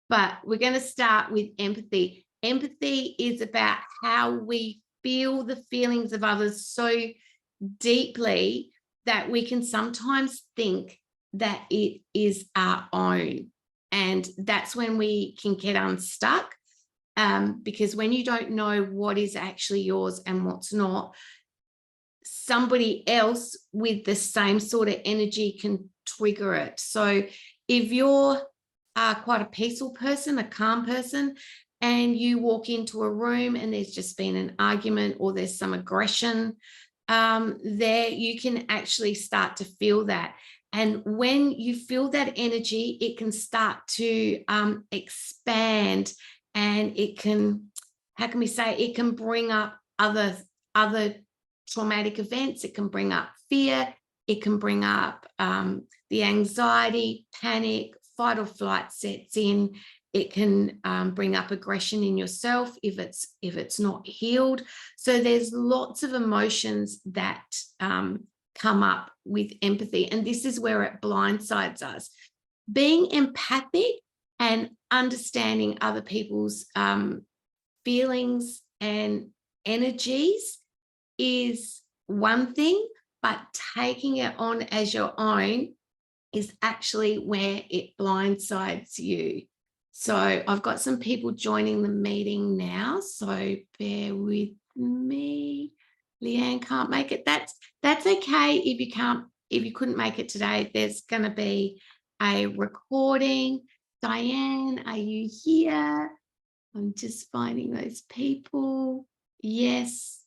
but we're going to start with empathy. Empathy is about how we feel the feelings of others so deeply that we can sometimes think that it is our own. And that's when we can get unstuck, because when you don't know what is actually yours and what's not, somebody else with the same sort of energy can trigger it. So if you're quite a peaceful person, a calm person, and you walk into a room and there's just been an argument or there's some aggression there, you can actually start to feel that. And when you feel that energy, it can start to expand, and it can, how can we say, it can bring up other traumatic events. It can bring up fear. It can bring up the anxiety, panic, fight or flight sets in. It can bring up aggression in yourself if it's not healed. So there's lots of emotions that come up with empathy, and this is where it blindsides us. Being empathic and understanding other people's feelings and energies is one thing, but taking it on as your own is actually where it blindsides you. So I've got some people joining the meeting now, so bear with me. Leanne can't make it. That's okay if you couldn't make it today. There's going to be a recording. Diane, are you here? I'm just finding those people. Yes.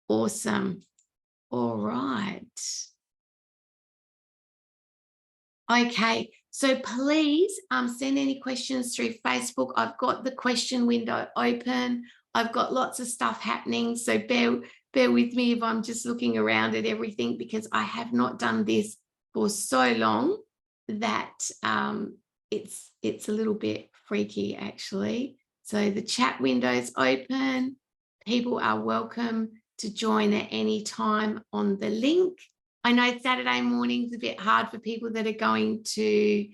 Awesome. All right. Okay, so please send any questions through Facebook. I've got the question window open. I've got lots of stuff happening, so bear with me if I'm just looking around at everything, because I have not done this for so long that it's a little bit freaky actually. So the chat window is open. People are welcome to join at any time on the link. I know Saturday morning's a bit hard for people that are going to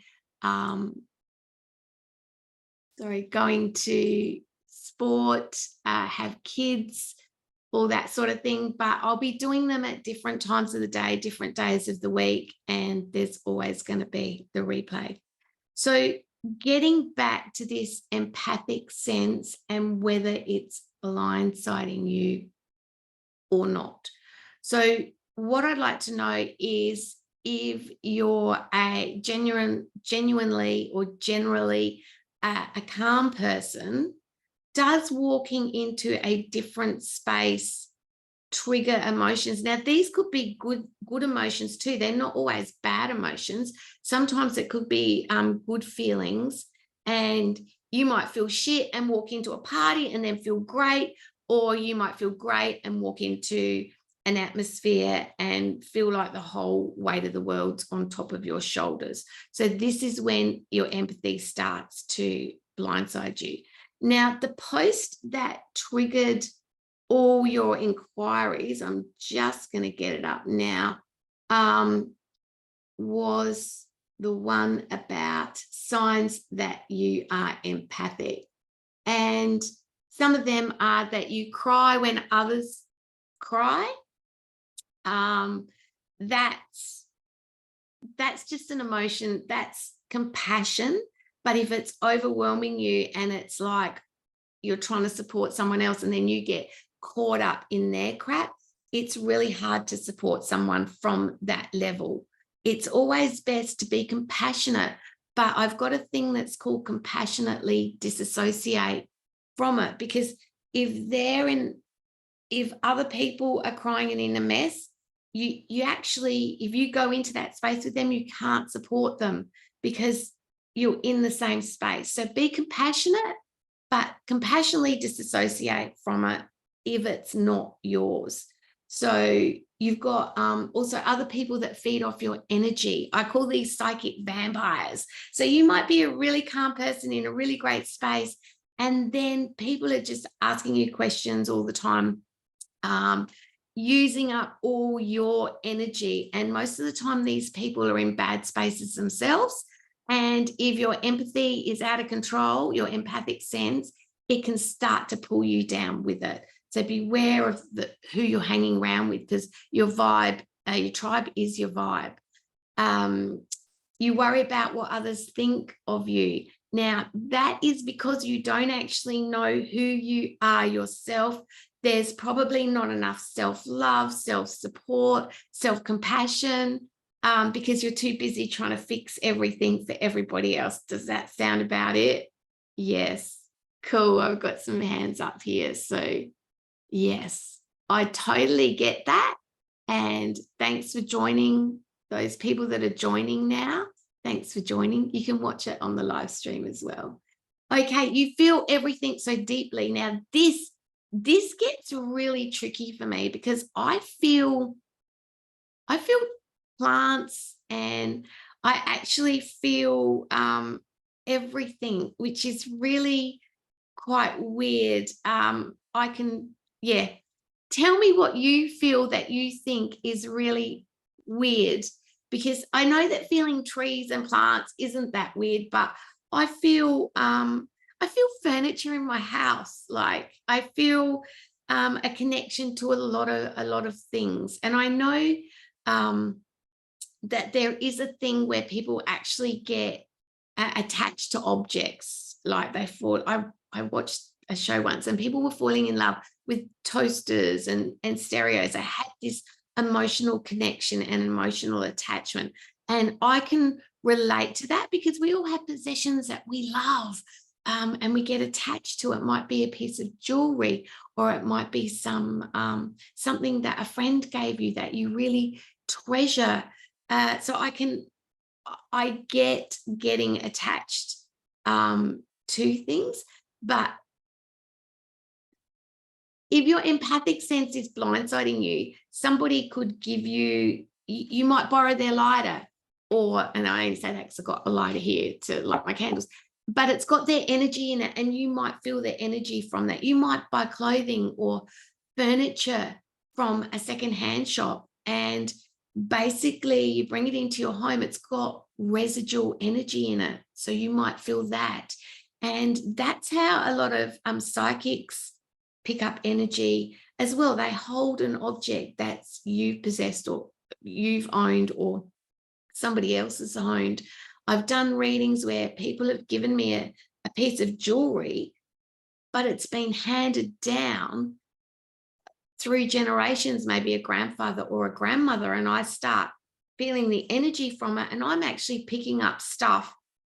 sport, have kids, all that sort of thing, but I'll be doing them at different times of the day, different days of the week, and there's always going to be the replay. So getting back to this empathic sense and whether it's blindsiding you or not. So what I'd like to know is if you're a genuinely or generally a calm person, does walking into a different space trigger emotions? Now, these could be good emotions too. They're not always bad emotions. Sometimes it could be good feelings, and you might feel shit and walk into a party and then feel great, or you might feel great and walk into an atmosphere and feel like the whole weight of the world's on top of your shoulders. So this is when your empathy starts to blindside you. Now, the post that triggered all your inquiries, I'm just going to get it up now, was the one about signs that you are empathic. And some of them are that you cry when others cry. That's just an emotion, that's compassion. But if it's overwhelming you and it's like you're trying to support someone else and then you get caught up in their crap, it's really hard to support someone from that level. It's always best to be compassionate, but I've got a thing that's called compassionately disassociate from it, because if other people are crying and in a mess, you actually, if you go into that space with them, you can't support them because you're in the same space. So be compassionate, but compassionately disassociate from it if it's not yours. So you've got also other people that feed off your energy. I call these psychic vampires. So you might be a really calm person in a really great space, and then people are just asking you questions all the time, using up all your energy. And most of the time, these people are in bad spaces themselves. And if your empathy is out of control, your empathic sense, it can start to pull you down with it. So beware of who you're hanging around with, because your vibe, your tribe is your vibe. You worry about what others think of you. Now, that is because you don't actually know who you are yourself. There's probably not enough self-love, self-support, self-compassion, because you're too busy trying to fix everything for everybody else. Does that sound about it? Yes. Cool. I've got some hands up here. So yes, I totally get that. And thanks for joining. Those people that are joining now, thanks for joining. You can watch it on the live stream as well. Okay, you feel everything so deeply. Now, this gets really tricky for me, because I feel plants, and I actually feel everything, which is really quite weird. I can, yeah. Tell me what you feel that you think is really weird, because I know that feeling trees and plants isn't that weird, but I feel furniture in my house. Like I feel a connection to a lot of things, and I know that there is a thing where people actually get attached to objects. Like they fall. I watched a show once, and people were falling in love with toasters and stereos. I had this emotional connection and emotional attachment. And I can relate to that, because we all have possessions that we love, and we get attached to. It might be a piece of jewelry, or it might be something that a friend gave you that you really treasure. So I get getting attached to things, but if your empathic sense is blindsiding you, somebody could give you, you might borrow their lighter, and I only say that because I've got a lighter here to light my candles, but it's got their energy in it, and you might feel their energy from that. You might buy clothing or furniture from a secondhand shop, and basically you bring it into your home. It's got residual energy in it. So you might feel that. And that's how a lot of psychics pick up energy as well. They hold an object that's you've possessed, or you've owned, or somebody else has owned. I've done readings where people have given me a piece of jewelry, but it's been handed down through generations, maybe a grandfather or a grandmother, and I start feeling the energy from it, and I'm actually picking up stuff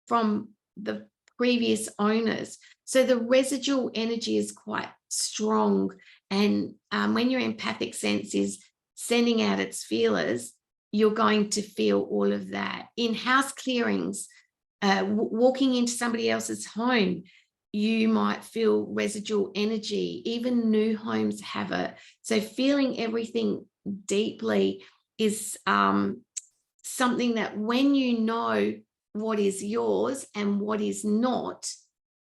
from the previous owners. So the residual energy is quite strong, and when your empathic sense is sending out its feelers, you're going to feel all of that. In house clearings, walking into somebody else's home, you might feel residual energy. Even new homes have it. So feeling everything deeply is something that, when you know what is yours and what is not,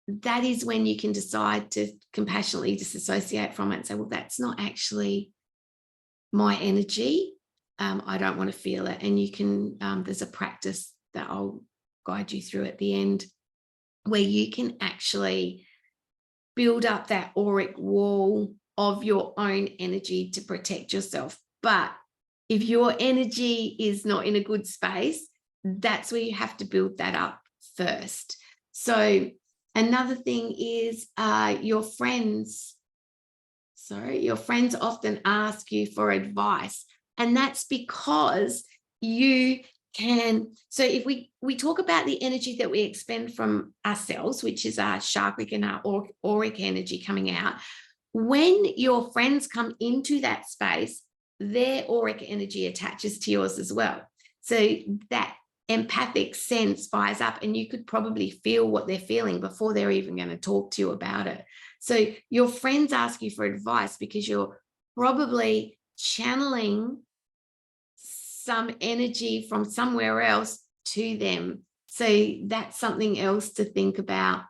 that is when you can decide to compassionately disassociate from it and say, well, that's not actually my energy. I don't want to feel it. And you can, there's a practice that I'll guide you through at the end, where you can actually build up that auric wall of your own energy to protect yourself. But if your energy is not in a good space, that's where you have to build that up first. So another thing is your friends often ask you for advice, and that's because you can. So if we talk about the energy that we expend from ourselves, which is our chakric and our auric energy coming out, when your friends come into that space, their auric energy attaches to yours as well. So that empathic sense fires up, and you could probably feel what they're feeling before they're even going to talk to you about it. So your friends ask you for advice because you're probably channeling some energy from somewhere else to them. So that's something else to think about.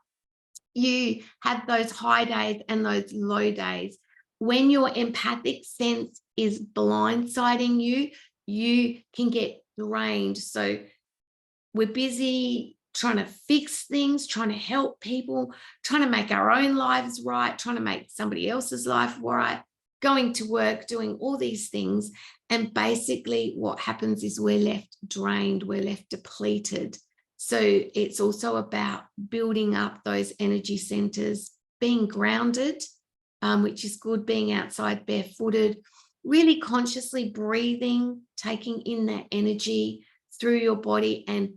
You have those high days and those low days. When your empathic sense is blindsiding you, you can get drained. So we're busy trying to fix things, trying to help people, trying to make our own lives right, trying to make somebody else's life right, going to work, doing all these things. And basically what happens is we're left drained, we're left depleted. So it's also about building up those energy centers, being grounded, which is good, being outside barefooted, really consciously breathing, taking in that energy through your body and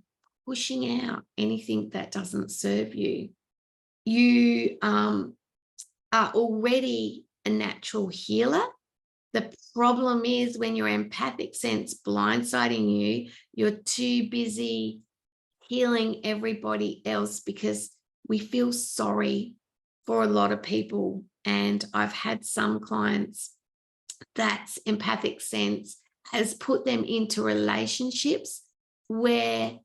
pushing out anything that doesn't serve you. You are already a natural healer. The problem is when your empathic sense blindsiding you, you're too busy healing everybody else because we feel sorry for a lot of people. And I've had some clients that's empathic sense has put them into relationships where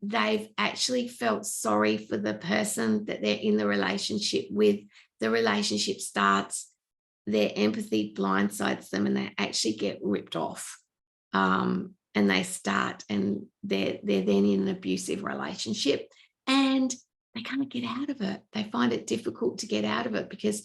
they've actually felt sorry for the person that they're in the relationship with. The relationship starts, their empathy blindsides them and they actually get ripped off. And they start and they're then in an abusive relationship and they can't get out of it. They find it difficult to get out of it because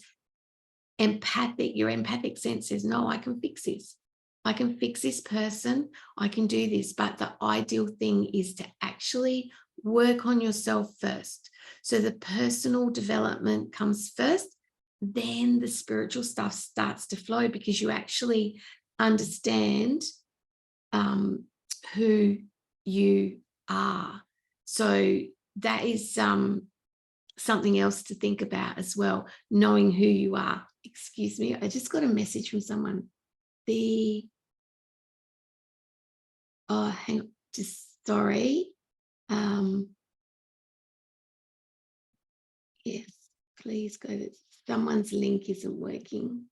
your empathic sense says, no, I can fix this. I can fix this person. I can do this. But the ideal thing is to actually work on yourself first. So the personal development comes first, then the spiritual stuff starts to flow because you actually understand who you are. So that is something else to think about as well, knowing who you are. Excuse me, I just got a message from someone. Hang on, just sorry. Yes, please go to someone's link isn't working.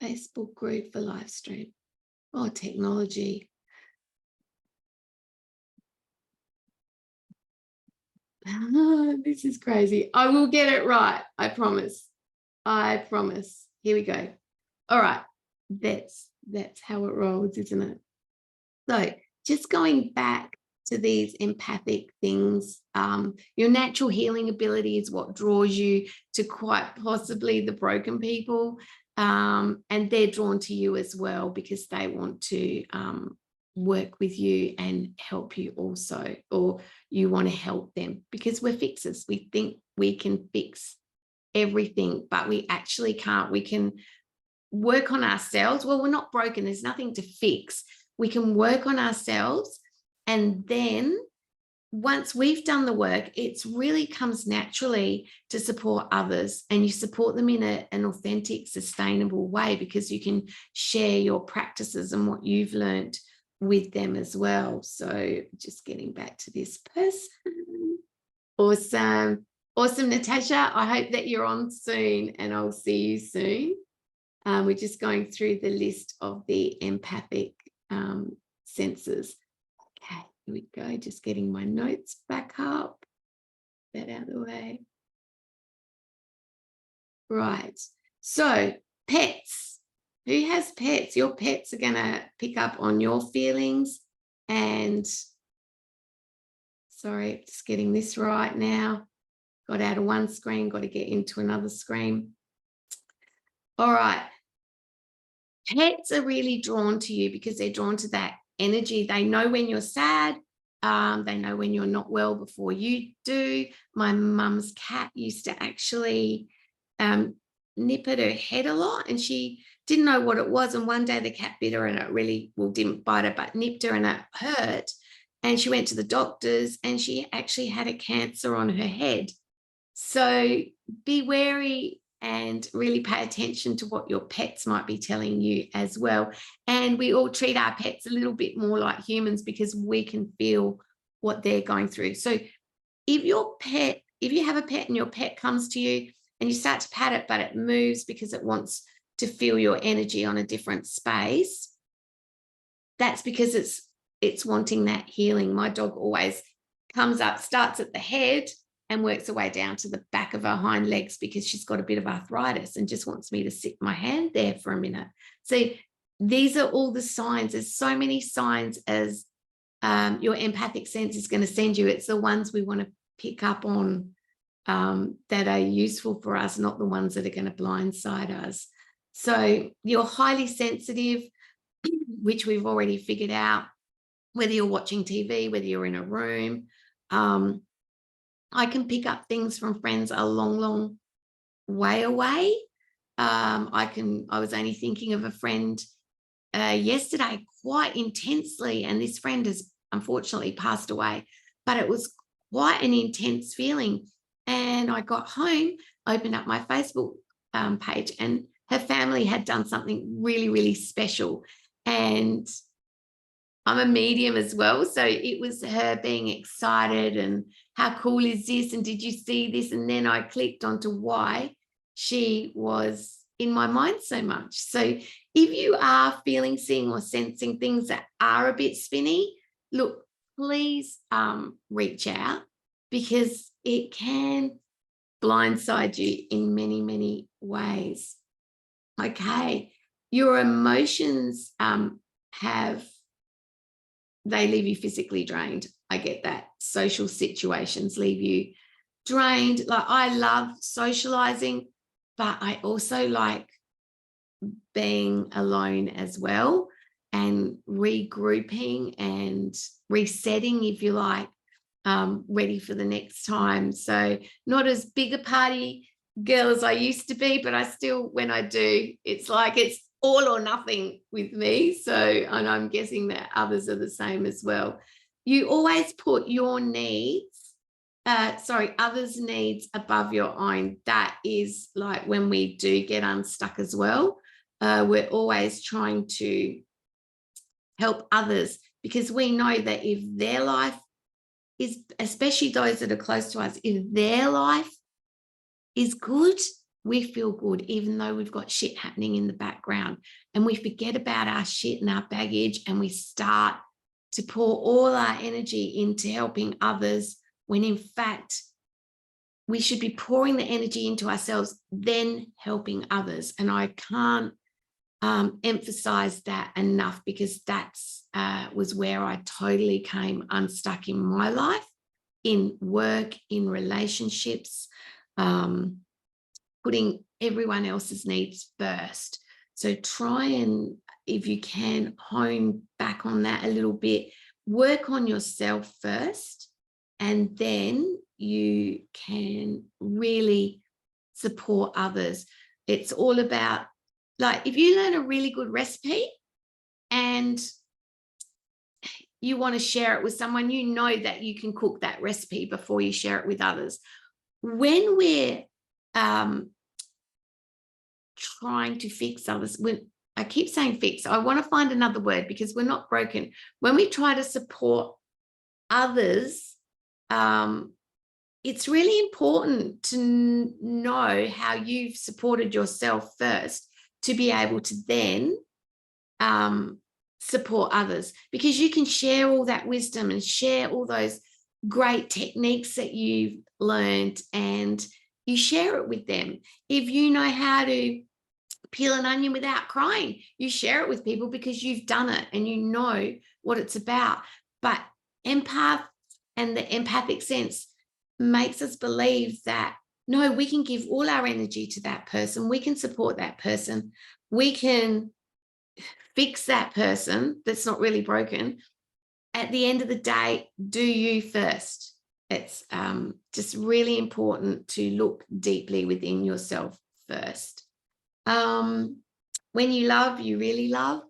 Facebook group for live stream. Oh, technology. This is crazy. I will get it right. I promise. I promise. Here we go. All right. That's how it rolls, isn't it? So just going back to these empathic things, your natural healing ability is what draws you to quite possibly the broken people. And they're drawn to you as well because they want to work with you and help you also, or you want to help them because we're fixers. We think we can fix everything, but we actually can't. We can work on ourselves. Well, we're not broken. There's nothing to fix. We can work on ourselves. And then once we've done the work, it really comes naturally to support others, and you support them in an authentic, sustainable way because you can share your practices and what you've learned with them as well. So just getting back to this person. Awesome. Awesome, Natasha. I hope that you're on soon and I'll see you soon. We're just going through the list of the empathic senses. Okay, here we go. Just getting my notes back up. That out of the way. Right. So pets. Who has pets? Your pets are going to pick up on your feelings. And sorry, just getting this right now. Got out of one screen, got to get into another screen. All right. Pets are really drawn to you because they're drawn to that energy. They know when you're sad. They know when you're not well before you do. My mum's cat used to actually nip at her head a lot, and she didn't know what it was. And one day the cat bit her, and it really, well, didn't bite her, but nipped her, and it hurt. And she went to the doctors, and she actually had a cancer on her head. So be wary and really pay attention to what your pets might be telling you as well. And we all treat our pets a little bit more like humans because we can feel what they're going through. So if you have a pet and your pet comes to you and you start to pat it, but it moves because it wants to feel your energy on a different space, that's because it's wanting that healing. My dog always comes up, starts at the head, and works her way down to the back of her hind legs because she's got a bit of arthritis and just wants me to sit my hand there for a minute. So these are all the signs. There's so many signs as your empathic sense is going to send you. It's the ones we want to pick up on that are useful for us, not the ones that are going to blindside us. So you're highly sensitive, which we've already figured out, whether you're watching TV, whether you're in a room. I can pick up things from friends a long, long way away. I was only thinking of a friend yesterday quite intensely, and this friend has unfortunately passed away, but it was quite an intense feeling. And I got home, opened up my Facebook page, and her family had done something really, really special. And I'm a medium as well, so it was her being excited and how cool is this, and did you see this? And then I clicked onto why she was in my mind so much. So if you are feeling, seeing, or sensing things that are a bit spinny, look, please reach out, because it can blindside you in many, many ways. Okay, your emotions they leave you physically drained. I get that. Social situations leave you drained. Like, I love socializing, but I also like being alone as well, and regrouping and resetting, if you like, ready for the next time. So not as big a party girl as I used to be, but I still, when I do, it's like it's all or nothing with me. So, and I'm guessing that others are the same as well. You always put your needs, others' needs above your own. That is like when we do get unstuck as well. We're always trying to help others, because we know that if their life is, especially those that are close to us, if their life is good, we feel good, even though we've got shit happening in the background, and we forget about our shit and our baggage, and we start to pour all our energy into helping others, when in fact we should be pouring the energy into ourselves, then helping others. And I can't emphasize that enough, because that's was where I totally came unstuck in my life, in work, in relationships, putting everyone else's needs first. So try and, if you can, hone back on that a little bit. Work on yourself first, and then you can really support others. It's all about, like, if you learn a really good recipe and you want to share it with someone, you know that you can cook that recipe before you share it with others. When we're trying to fix others, I keep saying fix, I want to find another word, because we're not broken. When we try to support others, it's really important to know how you've supported yourself first, to be able to then support others, because you can share all that wisdom and share all those great techniques that you've learned, and you share it with them. If you know how to peel an onion without crying, you share it with people, because you've done it and you know what it's about. But empath and the empathic sense makes us believe that, no, we can give all our energy to that person, we can support that person, we can fix that person that's not really broken. At the end of the day, do you first. It's just really important to look deeply within yourself first. When you love, you really love.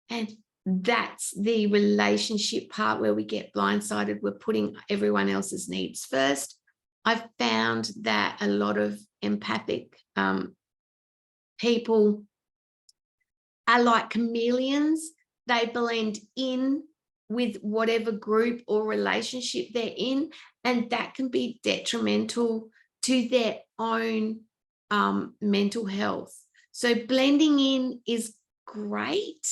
And that's the relationship part where we get blindsided. We're putting everyone else's needs first. I've found that a lot of empathic people are like chameleons. They blend in with whatever group or relationship they're in, and that can be detrimental to their own mental health. So blending in is great,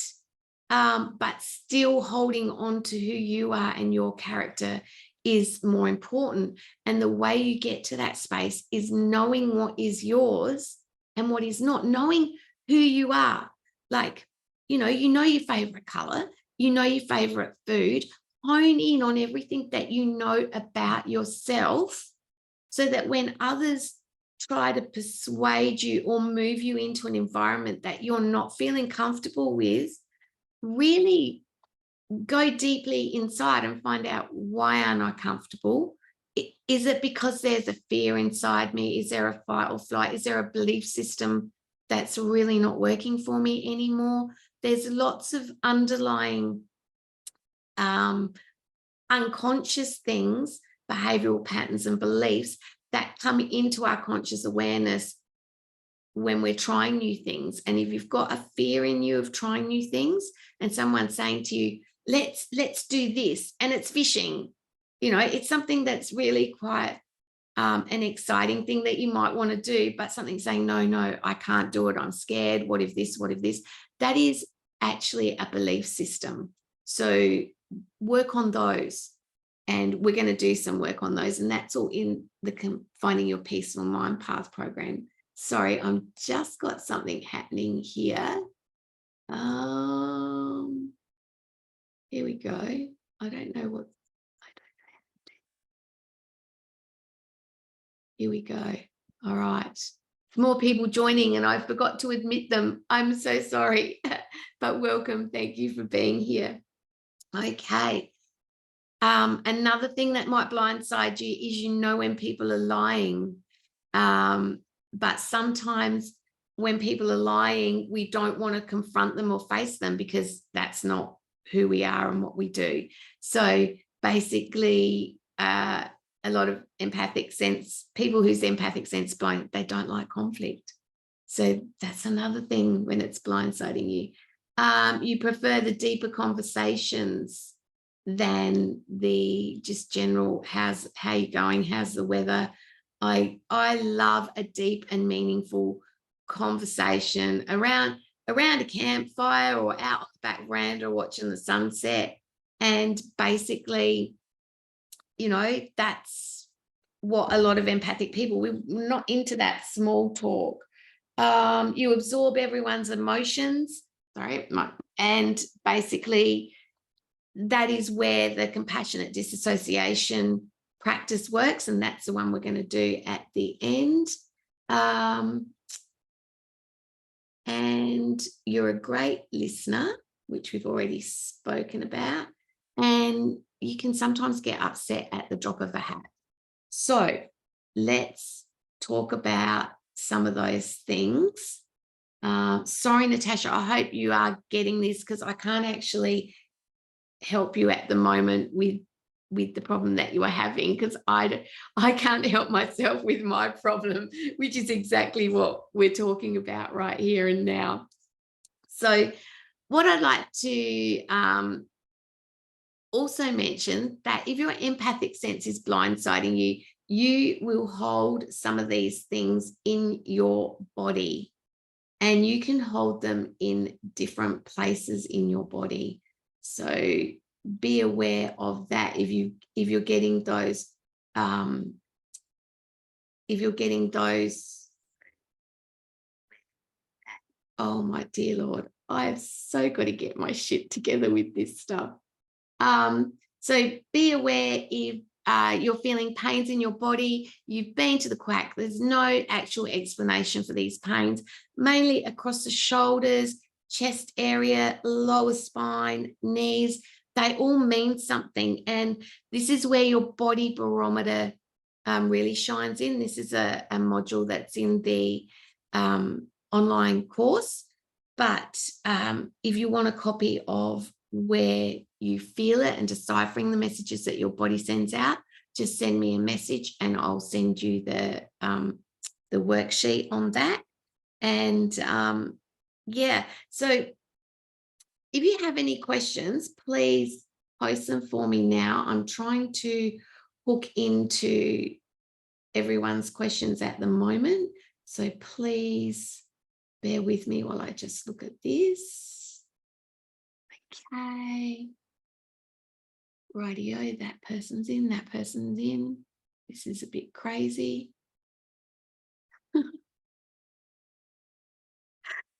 but still holding on to who you are and your character is more important. And the way you get to that space is knowing what is yours and what is not, knowing who you are. Like, you know your favorite color, you know your favorite food. hone in on everything that you know about yourself, so that when others try to persuade you or move you into an environment that you're not feeling comfortable with, really go deeply inside and find out, why aren't I comfortable? Is it because there's a fear inside me? Is there a fight or flight? Is there a belief system that's really not working for me anymore? There's lots of underlying unconscious things, behavioral patterns and beliefs that come into our conscious awareness when we're trying new things. And if you've got a fear in you of trying new things, and someone's saying to you, let's do this, and it's fishing, it's something that's really quite an exciting thing that you might want to do, but something saying, no, I can't do it, I'm scared, what if this, that is actually a belief system. So work on those, and we're going to do some work on those, and that's all in the Finding Your Peaceful Mind Path program. Sorry, I'm just got something happening here. Here we go. I don't know what. Here we go. All right. More people joining, and I forgot to admit them. I'm so sorry, but welcome. Thank you for being here. Okay. Another thing that might blindside you is, when people are lying. But sometimes when people are lying, we don't want to confront them or face them, because that's not who we are and what we do. So basically, a lot of people whose empathic sense blind, they don't like conflict. So that's another thing when it's blindsiding you. You prefer the deeper conversations than the just general, how you going, how's the weather. I love a deep and meaningful conversation around a campfire or out the back veranda watching the sunset. And basically, that's what a lot of empathic people, we're not into that small talk. You absorb everyone's emotions, and basically that is where the compassionate disassociation practice works, and that's the one we're going to do at the end. And you're a great listener, which we've already spoken about, and you can sometimes get upset at the drop of a hat. So let's talk about some of those things. Sorry, Natasha, I hope you are getting this, because I can't actually help you at the moment with the problem that you are having, because I can't help myself with my problem, which is exactly what we're talking about right here and now. So what I'd like to also mention, that if your empathic sense is blindsiding you, you will hold some of these things in your body, and you can hold them in different places in your body. So be aware of that. If you're getting those, oh my dear Lord, I've so got to get my shit together with this stuff. So be aware if you're feeling pains in your body, you've been to the quack. There's no actual explanation for these pains, mainly across the shoulders, chest area, lower spine, knees. They all mean something. And this is where your body barometer really shines in. This is a module that's in the online course. But if you want a copy of where you feel it and deciphering the messages that your body sends out, just send me a message and I'll send you the worksheet on that. And yeah, so if you have any questions, please post them for me now. I'm trying to hook into everyone's questions at the moment, so please bear with me while I just look at this. Okay. Rightio, that person's in, that person's in. This is a bit crazy.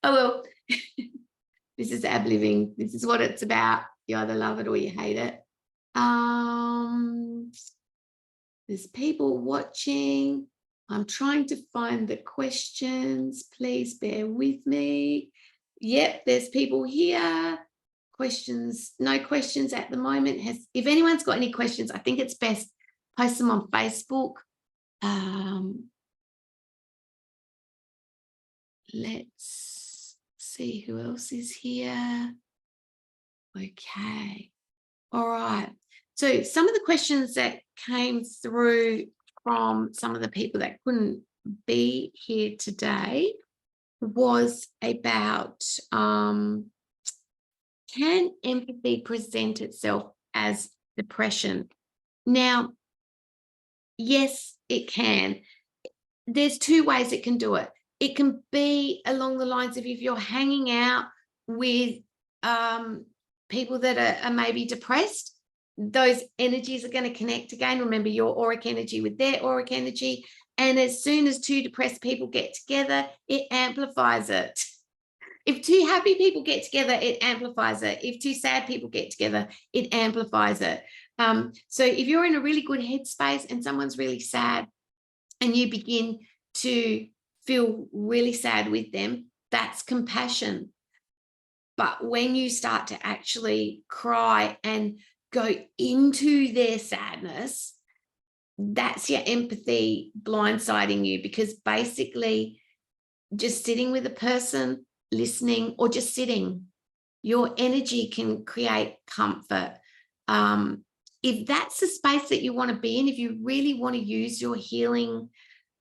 Oh, well, this is ab living. This is what it's about. You either love it or you hate it. There's people watching. I'm trying to find the questions. Please bear with me. Yep, there's people here. Questions, no questions at the moment. If anyone's got any questions, I think it's best post them on Facebook. Let's see who else is here. Okay. All right. So some of the questions that came through from some of the people that couldn't be here today was about can empathy present itself as depression? Now, yes, it can. There's two ways it can do it. It can be along the lines of if you're hanging out with people that are maybe depressed, those energies are going to connect again. Remember your auric energy with their auric energy. And as soon as two depressed people get together, it amplifies it. If two happy people get together, it amplifies it. If two sad people get together, it amplifies it. So if you're in a really good headspace and someone's really sad and you begin to feel really sad with them, that's compassion. But when you start to actually cry and go into their sadness, that's your empathy blindsiding you, because basically just sitting with a person, listening, or just sitting, your energy can create comfort. If that's the space that you want to be in, if you really want to use your healing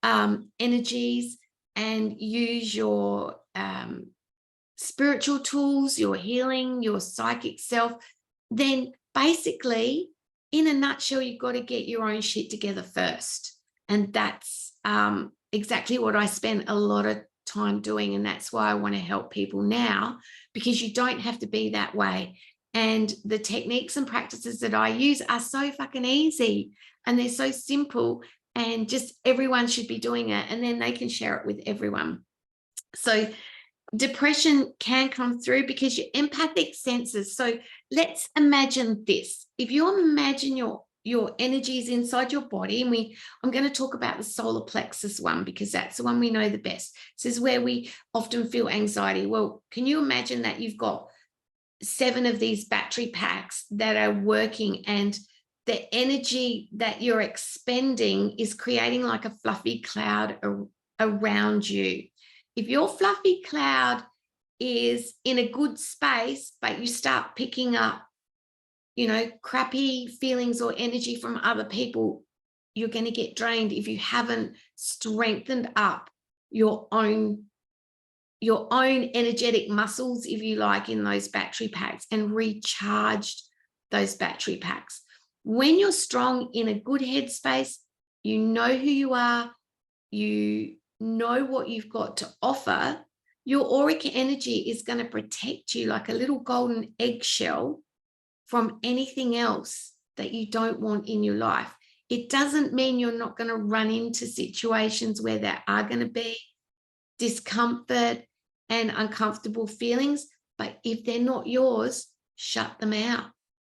energies and use your spiritual tools, your healing, your psychic self, then basically, in a nutshell, you've got to get your own shit together first. And that's exactly what I spent a lot of time doing. And that's why I want to help people now, because you don't have to be that way. And the techniques and practices that I use are so fucking easy and they're so simple, and just everyone should be doing it. And then they can share it with everyone. So depression can come through because your empathic senses. So let's imagine this. If you imagine your energies inside your body, and I'm going to talk about the solar plexus one because that's the one we know the best. This is where we often feel anxiety. Well, can you imagine that you've got 7 of these battery packs that are working, and the energy that you're expending is creating like a fluffy cloud around you. If your fluffy cloud is in a good space, but you start picking up, crappy feelings or energy from other people, you're going to get drained if you haven't strengthened up your own energetic muscles, if you like, in those battery packs and recharged those battery packs. When you're strong in a good headspace, you know who you are, you know what you've got to offer, your auric energy is going to protect you like a little golden eggshell from anything else that you don't want in your life. It doesn't mean you're not going to run into situations where there are going to be discomfort and uncomfortable feelings, but if they're not yours, shut them out.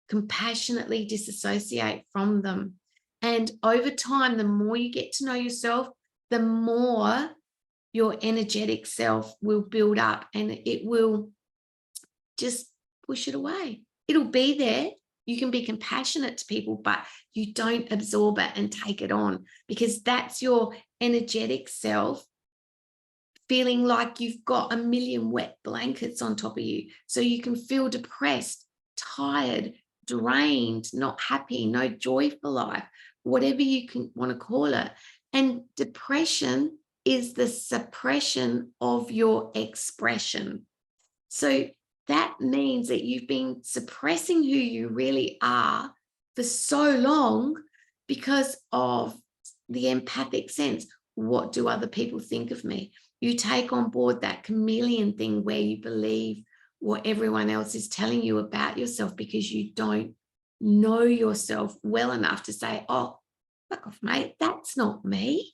Compassionately disassociate from them. And over time, the more you get to know yourself, the more your energetic self will build up, and it will just push it away. It'll be there. You can be compassionate to people, but you don't absorb it and take it on, because that's your energetic self feeling like you've got a million wet blankets on top of you. So you can feel depressed, tired, drained, not happy, no joy for life, whatever you can want to call it. And depression is the suppression of your expression. So that means that you've been suppressing who you really are for so long because of the empathic sense. What do other people think of me? You take on board that chameleon thing where you believe what everyone else is telling you about yourself because you don't know yourself well enough to say, oh, fuck off, mate, that's not me.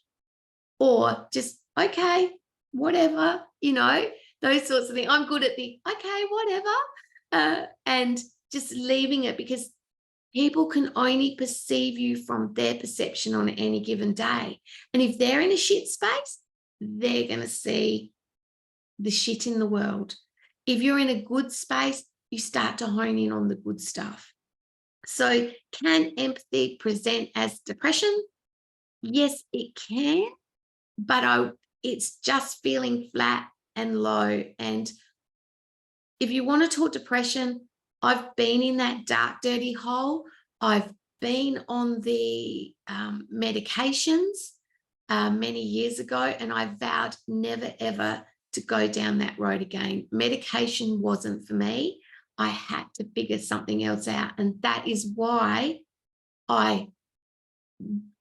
Or just, okay, whatever, those sorts of things. I'm good at the, okay, whatever. And just leaving it, because people can only perceive you from their perception on any given day. And if they're in a shit space, they're going to see the shit in the world. If you're in a good space, you start to hone in on the good stuff. So can empathy present as depression? Yes, it can, but it's just feeling flat and low. And if you want to talk depression, I've been in that dark, dirty hole. I've been on the medications many years ago, and I vowed never, ever to go down that road again. Medication wasn't for me. I had to figure something else out. And that is why I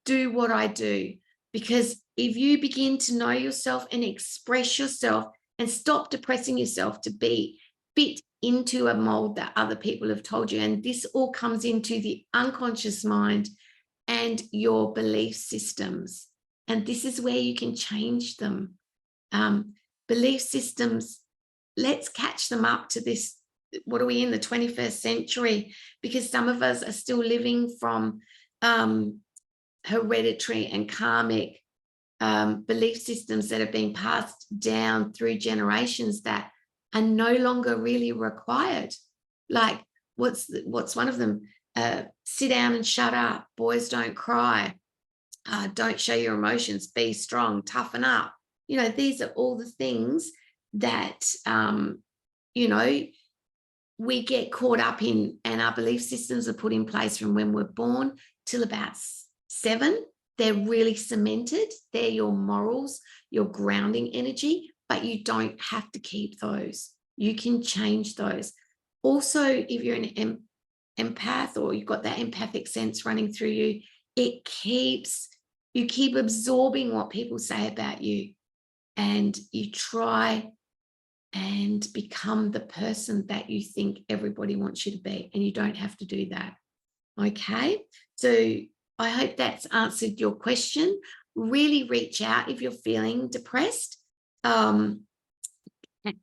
do what I do. Because if you begin to know yourself and express yourself and stop depressing yourself to be fit into a mold that other people have told you, and this all comes into the unconscious mind and your belief systems. And this is where you can change them. Belief systems, let's catch them up to this. What are we in the 21st century? Because some of us are still living from hereditary and karmic belief systems that have been passed down through generations that are no longer really required. Like what's one of them? Sit down and shut up. Boys don't cry. Don't show your emotions. Be strong. Toughen up. You know, these are all the things that you know, we get caught up in, and our belief systems are put in place from when we're born till about 7. They're really cemented. They're your morals, your grounding energy, but you don't have to keep those. You can change those. Also, if you're an empath or you've got that empathic sense running through you, you keep absorbing what people say about you, and you try and become the person that you think everybody wants you to be, and you don't have to do that. Okay, so I hope that's answered your question. Really reach out if you're feeling depressed,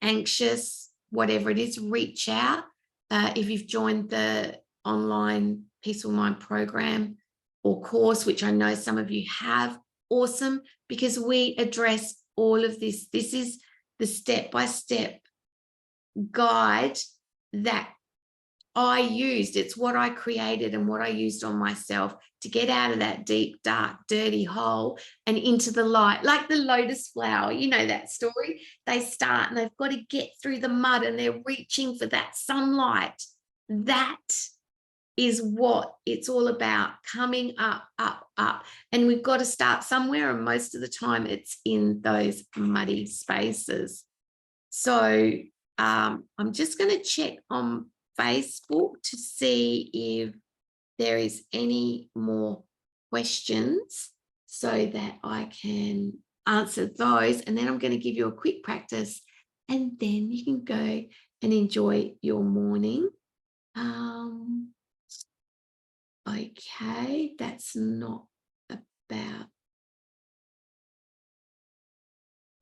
anxious, whatever it is, reach out. If you've joined the online Peaceful Mind program or course, which I know some of you have, awesome, because we address all of this. This is the step-by-step guide that I used. It's what I created and what I used on myself to get out of that deep, dark, dirty hole and into the light, like the lotus flower. You know that story. They start and they've got to get through the mud and they're reaching for that sunlight. That is what it's all about, coming up, up, up. And we've got to start somewhere, and most of the time it's in those muddy spaces. So I'm just going to check on Facebook to see if there is any more questions so that I can answer those. And then I'm going to give you a quick practice, and then you can go and enjoy your morning. Okay, that's not about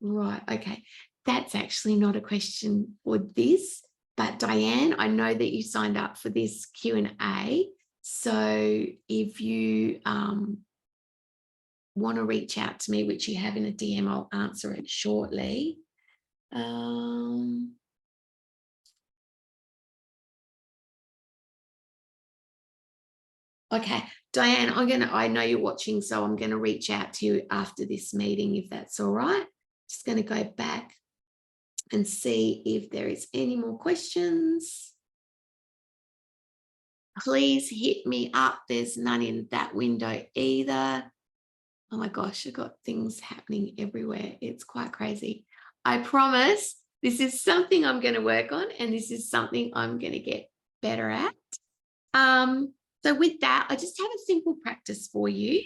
right. Okay, that's actually not a question for this. But Diane, I know that you signed up for this Q&A. So if you want to reach out to me, which you have in a DM, I'll answer it shortly. Okay, Diane, I know you're watching, so I'm going to reach out to you after this meeting, if that's all right. Just going to go back and see if there is any more questions. Please hit me up. There's none in that window either. Oh my gosh, I've got things happening everywhere. It's quite crazy. I promise this is something I'm going to work on, and this is something I'm going to get better at. So with that, I just have a simple practice for you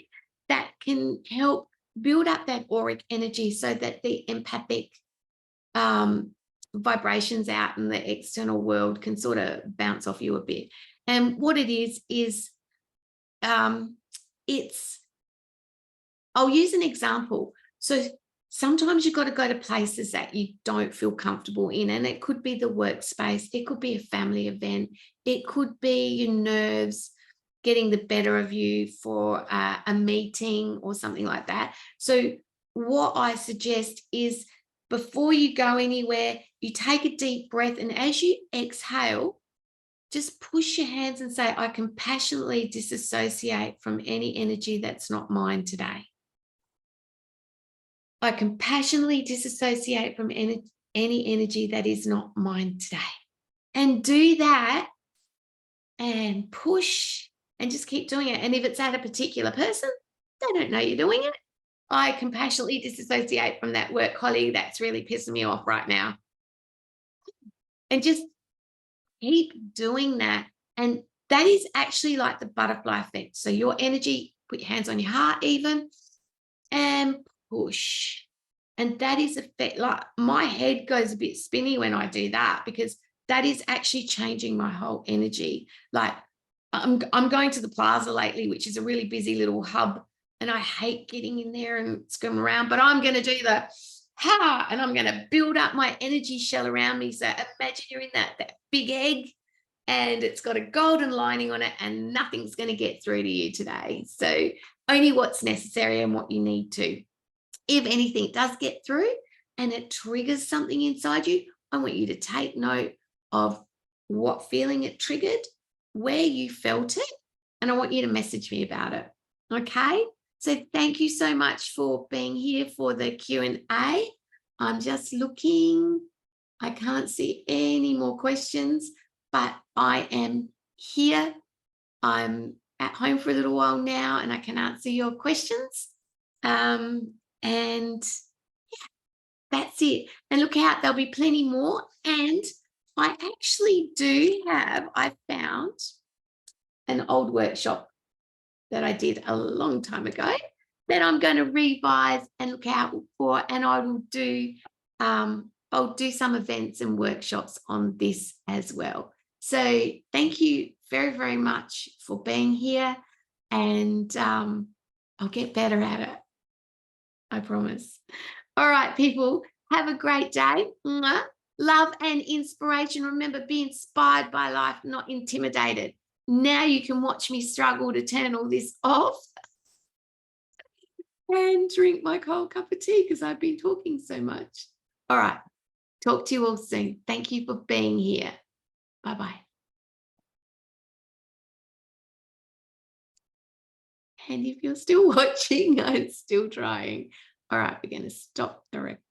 that can help build up that auric energy so that the empathic vibrations out in the external world can sort of bounce off you a bit. And what it is I'll use an example. So sometimes you've got to go to places that you don't feel comfortable in, and it could be the workspace, it could be a family event, it could be your nerves getting the better of you for a meeting or something like that. So what I suggest is before you go anywhere, you take a deep breath, and as you exhale, just push your hands and say, I compassionately disassociate from any energy that's not mine today. I compassionately disassociate from any energy that is not mine today. And do that and push and just keep doing it. And if it's at a particular person, they don't know you're doing it. I compassionately disassociate from that work colleague that's really pissing me off right now. And just keep doing that. And that is actually like the butterfly effect. So your energy, put your hands on your heart even, and push. And that is effect, like my head goes a bit spinny when I do that, because that is actually changing my whole energy. Like I'm going to the plaza lately, which is a really busy little hub, and I hate getting in there and scum around, but I'm going to do the ha, and I'm going to build up my energy shell around me. So imagine you're in that big egg, and it's got a golden lining on it, and nothing's going to get through to you today. So only what's necessary and what you need to. If anything does get through and it triggers something inside you, I want you to take note of what feeling it triggered, where you felt it, and I want you to message me about it. Okay? So thank you so much for being here for the Q&A. I'm just looking. I can't see any more questions, but I am here. I'm at home for a little while now, and I can answer your questions. And yeah, that's it. And look out, there'll be plenty more. And I actually I found an old workshop that I did a long time ago that I'm going to revise and look out for. And I'll do some events and workshops on this as well. So thank you very, very much for being here. And I'll get better at it. I promise. All right, people, have a great day. Love and inspiration. Remember, be inspired by life, not intimidated. Now you can watch me struggle to turn all this off and drink my cold cup of tea because I've been talking so much. All right. Talk to you all soon. Thank you for being here. Bye-bye. And if you're still watching, I'm still trying. All right, we're going to stop the recording.